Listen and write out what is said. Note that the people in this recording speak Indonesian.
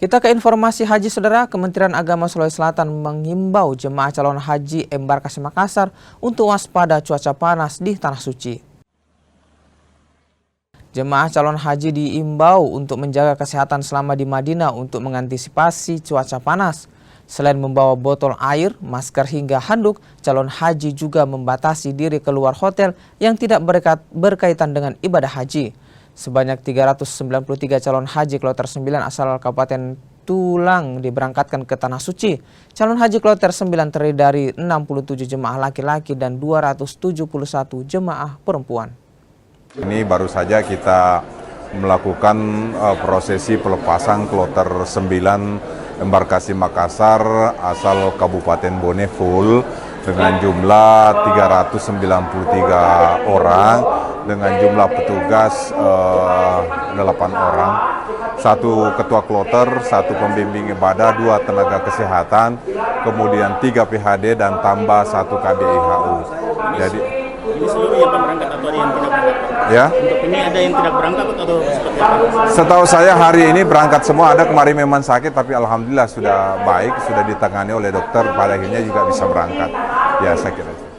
Kita ke informasi haji, saudara. Kementerian Agama Sulawesi Selatan menghimbau jemaah calon haji embarkasi Makassar untuk waspada cuaca panas di Tanah Suci. Jemaah calon haji diimbau untuk menjaga kesehatan selama di Madinah untuk mengantisipasi cuaca panas. Selain membawa botol air, masker hingga handuk, calon haji juga membatasi diri keluar hotel yang tidak berkaitan dengan ibadah haji. Sebanyak 393 calon haji kloter 9 asal Kabupaten Tulang diberangkatkan ke Tanah Suci. Calon haji kloter 9 terdiri dari 67 jemaah laki-laki dan 271 jemaah perempuan. Ini baru saja kita melakukan prosesi pelepasan kloter 9 embarkasi Makassar asal Kabupaten Bone full dengan jumlah 393 orang dengan jumlah petugas 8 orang, 1 ketua kloter, 1 pembimbing ibadah, 2 tenaga kesehatan, kemudian 3 PHD dan tambah 1 KBIHU. Jadi ini seluruh yang berangkat atau ada yang tidak berangkat? Ya. Untuk ini ada yang tidak berangkat atau seperti apa? Setahu saya hari ini berangkat semua, ada kemarin memang sakit tapi alhamdulillah sudah baik, sudah ditangani oleh dokter, pada akhirnya juga bisa berangkat. Ya, saya kira.